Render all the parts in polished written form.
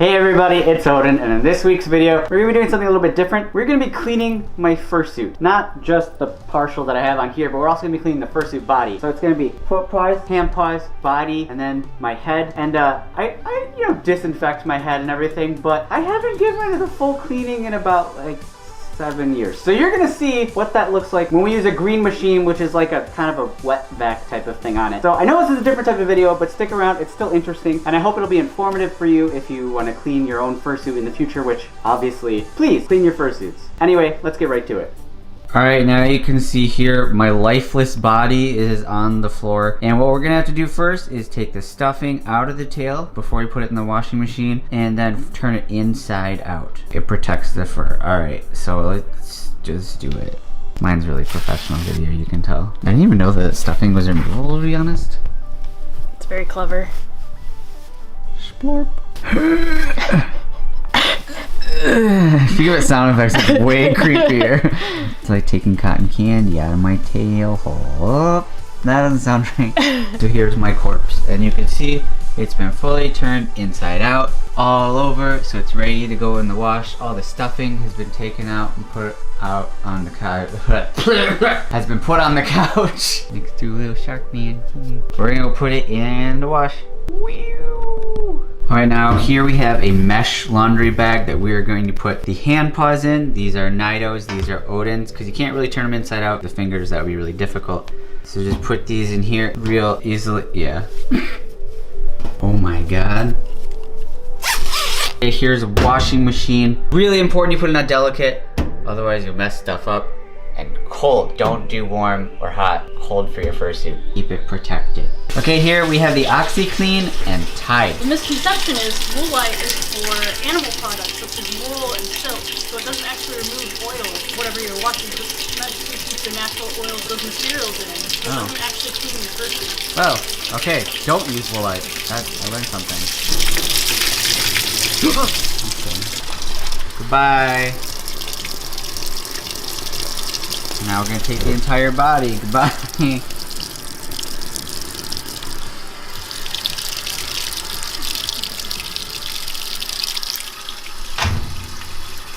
Hey everybody, it's Odin, and in this week's video, we're going to be doing something a little bit different. We're going to be cleaning my fursuit. Not just the partial that I have on here, but we're also going to be cleaning the fursuit body. So it's going to be foot paws, hand paws, body, and then my head. And I disinfect my head and everything, but I haven't given it a full cleaning in about like 7 years. So you're gonna see what that looks like when we use a green machine, which is like a kind of a wet vac type of thing on it. So I know this is a different type of video, but stick around, it's still interesting, and I hope it'll be informative for you if you want to clean your own fursuit in the future, which obviously, please clean your fursuits. Anyway, let's get right to it. Alright, now you can see here my lifeless body is on the floor, and what we're gonna have to do first is take the stuffing out of the tail before we put it in the washing machine and then turn it inside out. It protects the fur. Alright, so let's just do it. Mine's really professional video, you can tell. I didn't even know that stuffing was removable, to be honest. It's very clever. Splorp. If you give it sound effects, it's way creepier. It's like taking cotton candy out of my tail. Oh, that doesn't sound right. So here's my corpse, and you can see it's been fully turned inside out, all over, so it's ready to go in the wash. All the stuffing has been taken out and put out on the couch. Has been put on the couch next to little shark man. We're gonna go put it in the wash. Alright, now here we have a mesh laundry bag that we are going to put the hand paws in. These are Nidos, these are Odins, because you can't really turn them inside out with the fingers, that would be really difficult. So just put these in here real easily, yeah. Oh my god. Okay, here's a washing machine. Really important you put it not delicate, otherwise you'll mess stuff up. And cold, don't do warm or hot. Cold for your fursuit. Keep it protected. Okay, here we have the OxyClean and Tide. The misconception is wool is for animal products such as wool and silk, so it doesn't actually remove oil, whatever you're washing. It's meant to keep the natural oils, those materials in. So it doesn't actually clean your fursuit. Oh, okay. Don't use woolite. I learned something. Okay. Goodbye. Now we're gonna take the entire body. Goodbye.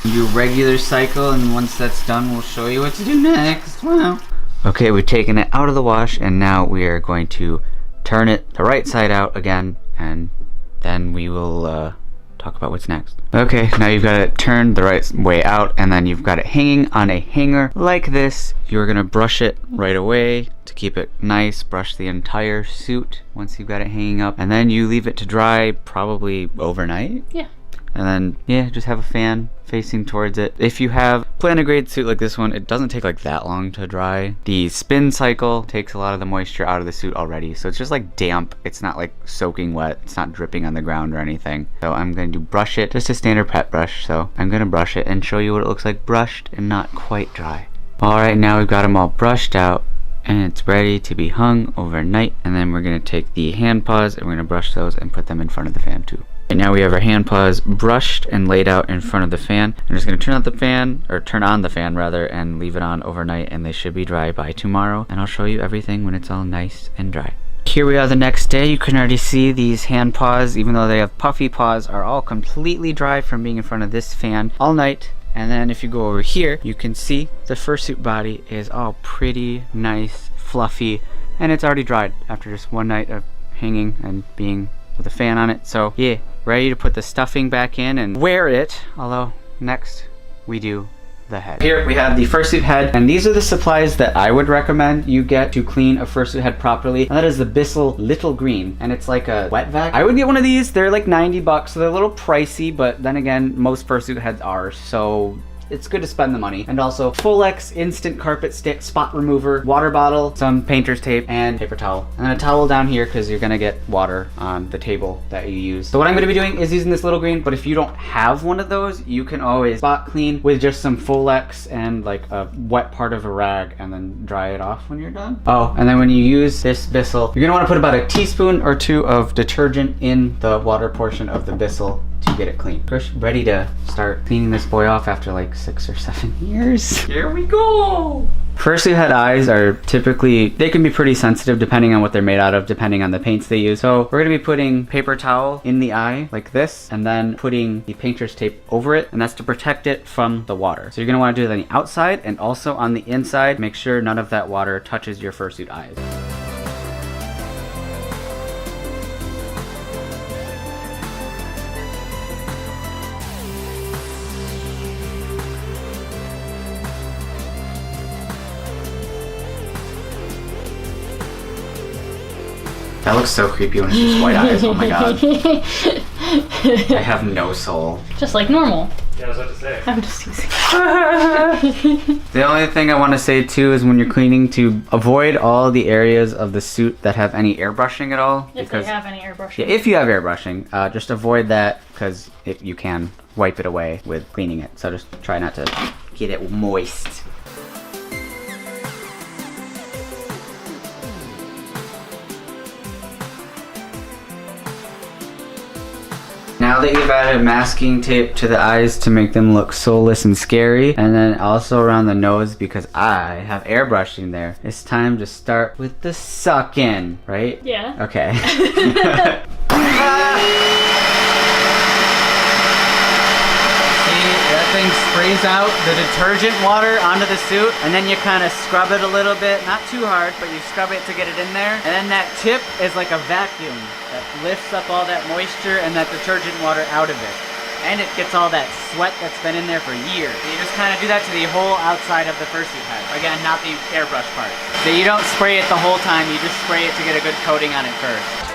Do a regular cycle, and once that's done, we'll show you what to do next. Wow. Okay, we've taken it out of the wash, and now we are going to turn it the right side out again, and then we will talk about what's next. Okay, now you've got it turned the right way out, and then you've got it hanging on a hanger like this. You're gonna brush it right away to keep it nice. Brush the entire suit once you've got it hanging up, and then you leave it to dry probably overnight. Yeah. And then, yeah, just have a fan facing towards it. If you have plantar grade suit like this one, it doesn't take like that long to dry. The spin cycle takes a lot of the moisture out of the suit already, so it's just like damp. It's not like soaking wet. It's not dripping on the ground or anything. So I'm going to brush it, just a standard pet brush. So I'm going to brush it and show you what it looks like brushed and not quite dry. Alright, now we've got them all brushed out, and it's ready to be hung overnight. And then we're going to take the hand paws and we're going to brush those and put them in front of the fan too. And now we have our hand paws brushed and laid out in front of the fan. I'm just going to turn on the fan rather, and leave it on overnight, and they should be dry by tomorrow. And I'll show you everything when it's all nice and dry. Here we are the next day. You can already see these hand paws, even though they have puffy paws, are all completely dry from being in front of this fan all night. And then if you go over here, you can see the fursuit body is all pretty nice, fluffy, and it's already dried after just one night of hanging and being with a fan on it. So yeah, ready to put the stuffing back in and wear it, although next we do the head. Here we have the fursuit head, and these are the supplies that I would recommend you get to clean a fursuit head properly, and that is the Bissell Little Green, and it's like a wet vac. I would get one of these. They're like 90 bucks, so they're a little pricey, but then again, most fursuit heads are, so it's good to spend the money. And also Full-X instant carpet stick, spot remover, water bottle, some painter's tape, and paper towel. And then a towel down here because you're gonna get water on the table that you use. So what I'm gonna be doing is using this Little Green, but if you don't have one of those, you can always spot clean with just some Full-X and like a wet part of a rag, and then dry it off when you're done. Oh, and then when you use this Bissell, you're gonna wanna put about a teaspoon or two of detergent in the water portion of the Bissell to get it clean. Ready to start cleaning this boy off after like 6 or 7 years. Here we go. Fursuit head eyes are typically, they can be pretty sensitive depending on what they're made out of, depending on the paints they use. So we're gonna be putting paper towel in the eye like this, and then putting the painter's tape over it, and that's to protect it from the water. So you're gonna wanna do it on the outside and also on the inside. Make sure none of that water touches your fursuit eyes. That looks so creepy when it's just white eyes. Oh my god. I have no soul. Just like normal. Yeah, I was about to say. I'm just teasing. The only thing I want to say too is when you're cleaning to avoid all the areas of the suit that have any airbrushing at all. If they have any airbrushing. Yeah, if you have airbrushing, just avoid that because you can wipe it away with cleaning it. So just try not to get it moist. Now that you've added masking tape to the eyes to make them look soulless and scary, and then also around the nose because I have airbrushing there, it's time to start with the suck in, right? Yeah. Okay. That thing sprays out the detergent water onto the suit, and then you kind of scrub it a little bit, not too hard, but you scrub it to get it in there. And then that tip is like a vacuum that lifts up all that moisture and that detergent water out of it. And it gets all that sweat that's been in there for years. You just kind of do that to the whole outside of the fursuit head. Again, not the airbrush part. So you don't spray it the whole time, you just spray it to get a good coating on it first.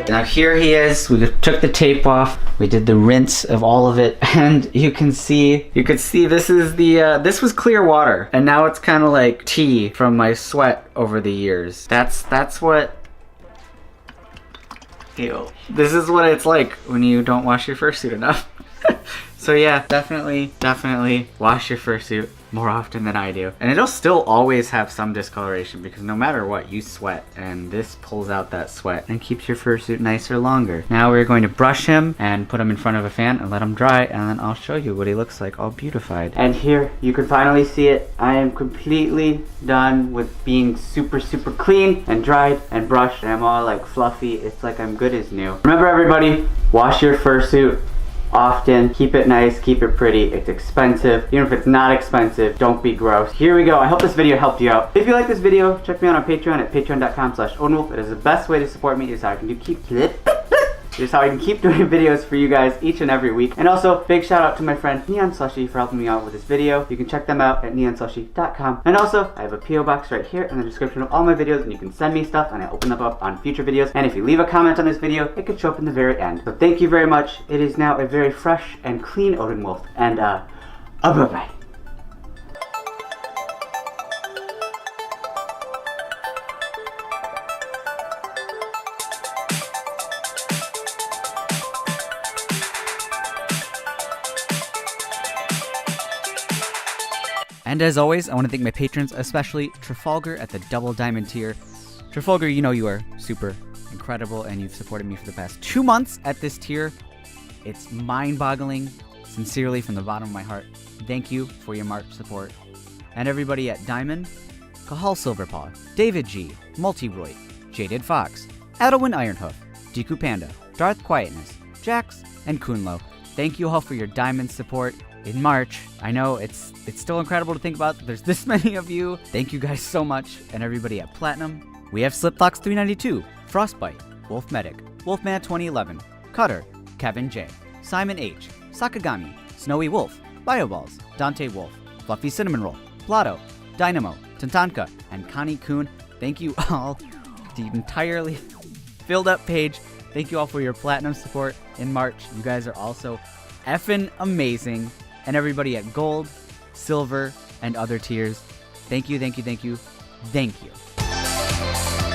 Now here he is. We took the tape off. We did the rinse of all of it, and you could see this is the this was clear water, and now it's kind of like tea from my sweat over the years. That's what. Ew. This is what it's like when you don't wash your fursuit enough. So yeah, definitely wash your fursuit more often than I do. And it'll still always have some discoloration because no matter what, you sweat, and this pulls out that sweat and keeps your fursuit nicer longer. Now we're going to brush him and put him in front of a fan and let him dry, and then I'll show you what he looks like all beautified. And here, you can finally see it. I am completely done with being super clean and dried and brushed, and I'm all like fluffy. It's like I'm good as new. Remember everybody, wash your fursuit often. Keep it nice, keep it pretty. It's expensive. Even if it's not expensive, don't be gross. Here we go. I hope this video helped you out. If you like this video, check me out on Patreon at patreon.com/OdinWolf. It is the best way to support me. Is how I can keep doing videos for you guys each and every week. And also, big shout out to my friend Neon Slushy for helping me out with this video. You can check them out at neonslushy.com. And also, I have a PO box right here in the description of all my videos, and you can send me stuff and I open them up on future videos. And if you leave a comment on this video, it could show up in the very end. So thank you very much. It is now a very fresh and clean Odin Wolf. And bye-bye. And as always, I want to thank my patrons, especially Trafalgar at the double diamond tier. Trafalgar, you know you are super incredible, and you've supported me for the past 2 months at this tier. It's mind-boggling. Sincerely, from the bottom of my heart, thank you for your March support. And everybody at Diamond, Kahal Silverpaw, David G, Multiroy, Jaded Fox, Adelwin Ironhoof, Deku Panda, Darth Quietness, Jax, and Kunlo. Thank you all for your Diamond support in March. I know it's still incredible to think about. There's this many of you. Thank you guys so much. And everybody at Platinum, we have Slipfox 392, Frostbite, Wolf Medic, Wolfman 2011, Cutter, Kevin J, Simon H, Sakagami, Snowy Wolf, Bioballs, Dante Wolf, Fluffy Cinnamon Roll, Blotto, Dynamo, Tantanka, and Connie Kuhn. Thank you all. The entirely filled up page. Thank you all for your platinum support in March. You guys are also effing amazing. And everybody at gold, silver, and other tiers. Thank you, thank you, thank you, thank you.